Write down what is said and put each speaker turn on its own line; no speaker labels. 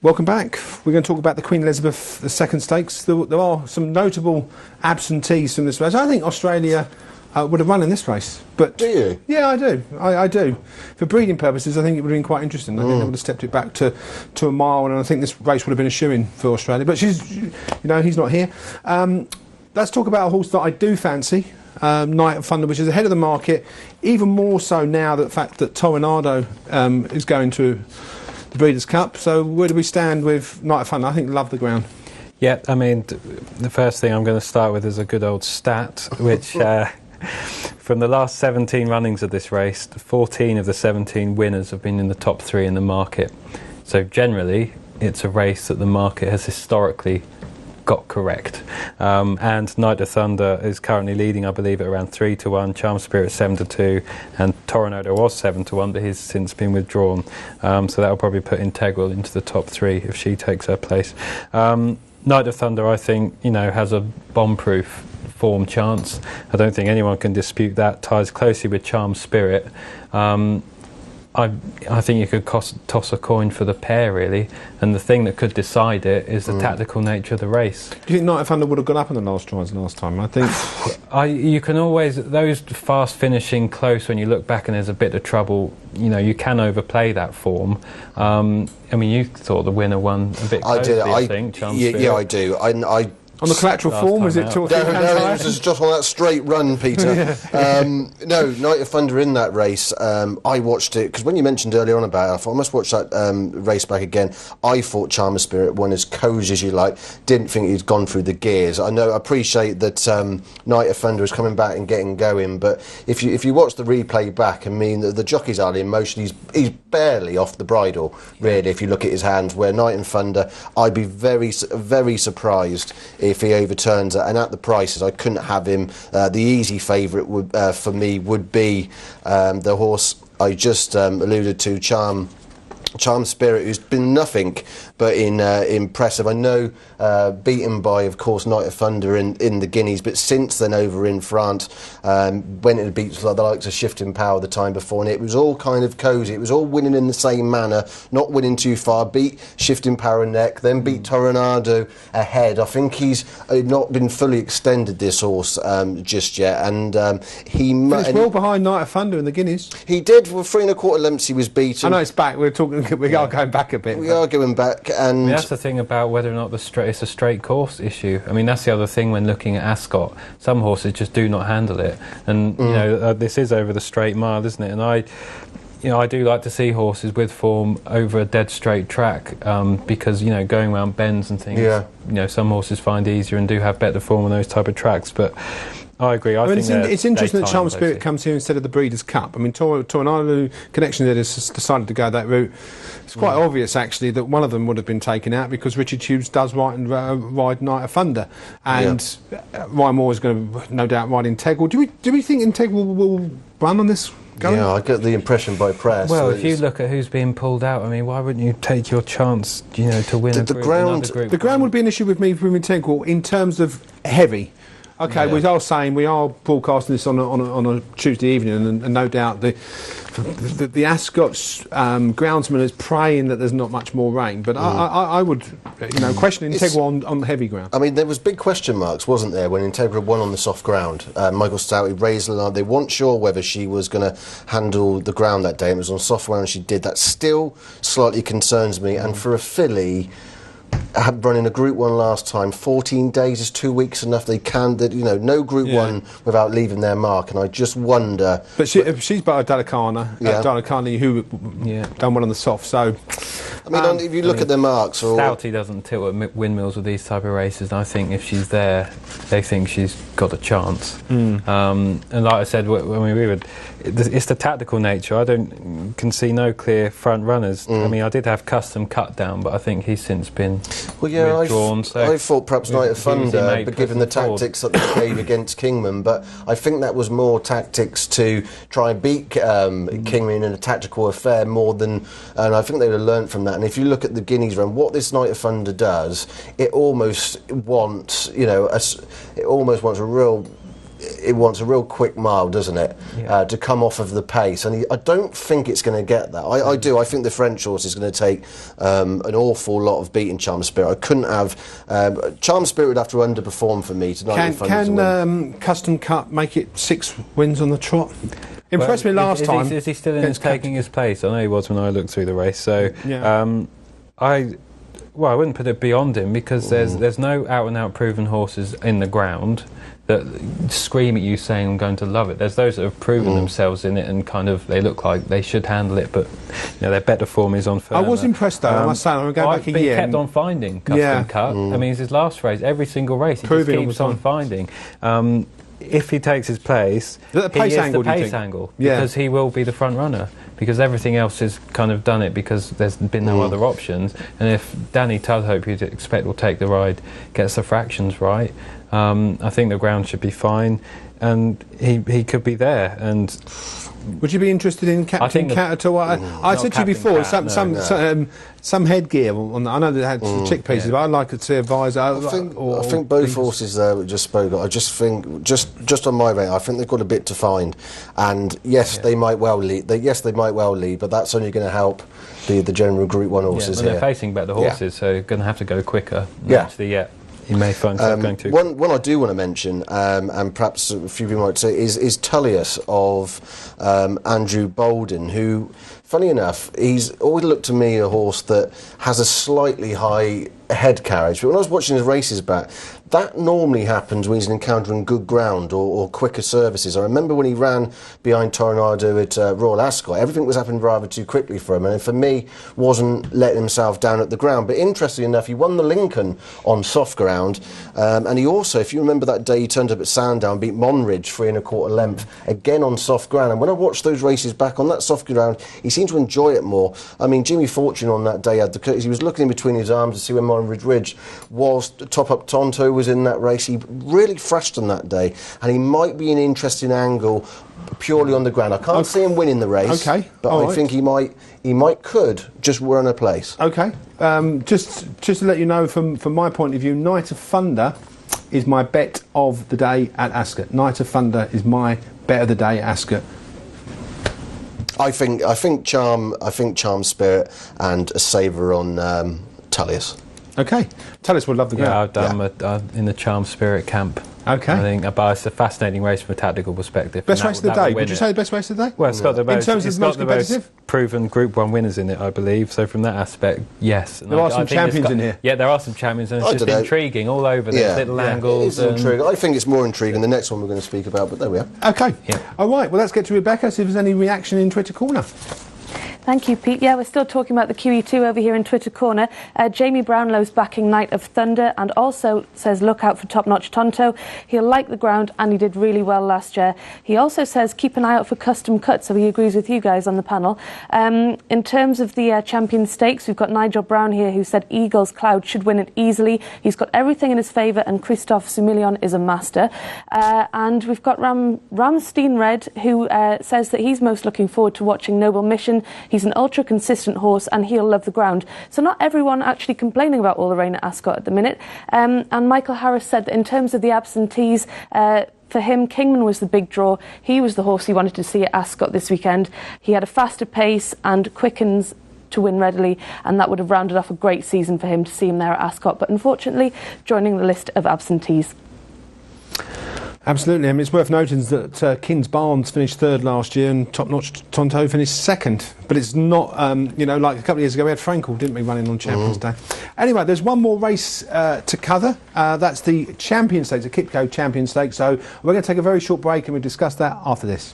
Welcome back. We're going to talk about the Queen Elizabeth II Stakes. There are some notable absentees from this race. I think Australia would have won in this race. But
do you?
Yeah, I do. I do. For breeding purposes, I think it would have been quite interesting. I think they would have stepped it back to a mile, and I think this race would have been a shoo-in for Australia. But he's not here. Let's talk about a horse that I do fancy. Night of Thunder, which is ahead of the market, even more so now the fact that Toronado is going to the Breeders' Cup. So where do we stand with Night of Thunder? I think love the ground.
Yeah, I mean, the first thing I'm going to start with is a good old stat, which from the last 17 runnings of this race, 14 of the 17 winners have been in the top 3 in the market. So generally, it's a race that the market has historically got correct. And Night of Thunder is currently leading, I believe, at around 3-1, Charm Spirit 7-2, and Toronado was 7-1, but he's since been withdrawn. So that'll probably put Integral into the top 3 if she takes her place. Night of Thunder, I think, has a bomb-proof form chance. I don't think anyone can dispute that. Ties closely with Charm Spirit. I think you could toss a coin for the pair, really, and the thing that could decide it is the tactical nature of the race.
Do you think Night of Thunder would have gone up in the last tries last time? I think
you can always, those fast finishing close, when you look back and there's a bit of trouble, you can overplay that form. I mean, you thought the winner won a bit closely, I think.
Yeah, I do. I
on the collateral form, was it 2 or 3
No, it was just on that straight run, Peter. No, Night of Thunder in that race, I watched it, because when you mentioned earlier on about it, I thought I must watch that race back again. I thought Charmer Spirit won as cozy as you like, didn't think he'd gone through the gears. I appreciate that Night of Thunder is coming back and getting going, but if you watch the replay back, I mean, the jockey's hardly in motion, he's barely off the bridle, really, if you look at his hands, where Night of Thunder, I'd be very, very surprised if he overturns it, and at the prices I couldn't have him. The easy favourite for me would be the horse I just alluded to, Charm Spirit, who's been nothing but impressive. I know beaten by, of course, Night of Thunder in the Guineas, but since then over in France, went and beat the likes of Shifting Power the time before, and it was all kind of cosy. It was all winning in the same manner, not winning too far. Beat Shifting Power neck, then beat Toronado ahead. I think he's not been fully extended, this horse, just yet, and he
finished well behind Night of Thunder in the Guineas.
He did. With 3 1/4 lengths, he was beaten.
I know it's back. We are going back a bit.
We are going back, and
I mean, that's the thing about whether or not it's a straight course issue. I mean, that's the other thing when looking at Ascot. Some horses just do not handle it, and this is over the straight mile, isn't it? And I do like to see horses with form over a dead straight track, because going around bends and things. Yeah. Some horses find easier and do have better form on those type of tracks, but I agree. I think
it's interesting that Charm Spirit comes here instead of the Breeders' Cup. I mean, Toronado Connection has decided to go that route. It's quite obvious, actually, that one of them would have been taken out because Richard Hughes does ride Night of Thunder, and Ryan Moore is going to, no doubt, ride Integral. Do we think Integral will run on this?
Yeah, I get the impression by press.
Well, if you look at who's being pulled out, I mean, why wouldn't you take your chance, to win
the ground?
The ground would be an issue with me from Integral in terms of heavy. Okay, we are saying we are broadcasting this on a Tuesday evening, and no doubt the Ascot groundsman is praying that there's not much more rain. But I would, question Integral on heavy ground.
I mean, there was big question marks, wasn't there, when Integral won on the soft ground? Michael Stouty raised the line. They weren't sure whether she was going to handle the ground that day. It was on soft ground, and she did. That still slightly concerns me. And for a filly, had run in a Group 1 last time, 14 days is 2 weeks enough. They can, no Group 1 without leaving their mark, and I just wonder.
But she's by Dalikani, who done well on the soft. So,
I mean, if you look at their marks,
Stouty doesn't tilt at windmills with these type of races, and I think if she's there, they think she's got a chance. And like I said, it's the tactical nature. I can see no clear front runners. I mean, I did have Custom cut down, but I think he's since been withdrawn.
I thought perhaps Night of Thunder, but given the tactics that they gave against Kingman, but I think that was more tactics to try and beat Kingman in a tactical affair more than, and I think they would have learnt from that. And if you look at the Guineas run, what this Night of Thunder does, it almost wants, a real it wants a real quick mile, doesn't it, to come off of the pace, and I don't think it's going to get that. I do. I think the French horse is going to take an awful lot of beating Charm Spirit. I couldn't have Charm Spirit would have to underperform for me tonight.
Can Custom Cut make it 6 wins on the trot? Impressed me last time.
Is he still in taking his place? I know he was when I looked through the race. So I wouldn't put it beyond him, because there's no out-and-out proven horses in the ground that scream at you saying I'm going to love it. There's those that have proven themselves in it and kind of they look like they should handle it, but their better form is on firmer.
I was impressed though. I must say, I'm going back a year.
He kept on finding Custom Cut. I mean, it's his last race. Every single race, he just keeps on finding. If he takes his place, he is the pace angle, because he will be the front runner, because everything else has kind of done it, because there's been no other options. And if Danny Tudhope, you'd expect, will take the ride, gets the fractions right, I think the ground should be fine, and he could be there. And
would you be interested in Captain Cat at all? I said to you before, some headgear on I know they had some chick pieces, but I'd like to see a visor.
I think both horses there we just spoke of, I just think, just on my rate, I think they've got a bit to find. And yes, they might well lead. They might well lead, but that's only going to help the general Group 1 horses here.
They're facing better horses, so they're going to have to go quicker. Actually, you may find himself going to.
One I do want to mention, and perhaps a few people might say, is Tullius of Andrew Bolden, who, funny enough, he's always looked to me a horse that has a slightly high head carriage. But when I was watching his races back, that normally happens when he's encountering good ground or quicker surfaces. I remember when he ran behind Tornado at Royal Ascot, everything was happening rather too quickly for him, and for me, wasn't letting himself down at the ground. But interestingly enough, he won the Lincoln on soft ground, and he also, if you remember that day, he turned up at Sandown, beat Monridge 3 1/4 length, again on soft ground. And when I watched those races back on that soft ground, he seemed to enjoy it more. I mean, Jimmy Fortune on that day had the courtesy. He was looking in between his arms to see when Monridge Ridge was. Top Up Tonto was in that race. He really thrashed on that day, and he might be an interesting angle purely on the ground. I can't see him winning the race, but I think he could just run a place.
Okay, just to let you know, from my point of view, Night of Thunder is my bet of the day at Ascot. Night of Thunder is my bet of the day at Ascot.
I think Charm Spirit and a saver on Tullius.
Okay, Tullius would love the ground.
I'm in the Charm Spirit camp.
Okay.
I think it's a fascinating race from a tactical perspective.
Best race of the day? Would you say the best race of the day?
Well, it's got the most,
in terms of the most competitive?
Proven Group 1 winners in it, I believe. So from that aspect, yes.
And there are some champions in here.
Yeah, there are some champions, and it's just intriguing all over. There's little angles.
It is intriguing. I think it's more intriguing the next one we're going to speak about, but there we are.
Okay. Yeah. All right, well, let's get to Rebecca, see if there's any reaction in Twitter Corner.
Thank you, Pete. Yeah, we're still talking about the QE2 over here in Twitter Corner. Jamie Brownlow's backing Night of Thunder and also says look out for Top Notch Tonto. He'll like the ground and he did really well last year. He also says keep an eye out for Custom Cut, so he agrees with you guys on the panel. In terms of the Champion Stakes, we've got Nigel Brown here who said Eagles Cloud should win it easily. He's got everything in his favour and Christophe Soumillon is a master. And we've got Ramstein Red who says that he's most looking forward to watching Noble Mission. He's an ultra-consistent horse and he'll love the ground. So not everyone actually complaining about All the Rain at Ascot at the minute. And Michael Harris said that in terms of the absentees, for him, Kingman was the big draw. He was the horse he wanted to see at Ascot this weekend. He had a faster pace and quickens to win readily, and that would have rounded off a great season for him to see him there at Ascot. But unfortunately, joining the list of absentees.
Absolutely. I mean, it's worth noting that Kins Barnes finished third last year and Top Notch Tonto finished second. But it's not, like a couple of years ago we had Frankel, didn't we, running on Champions Day. Anyway, there's one more race to cover. That's the Champion Stakes, the Kipco Champion Stakes. So we're going to take a very short break and we'll discuss that after this.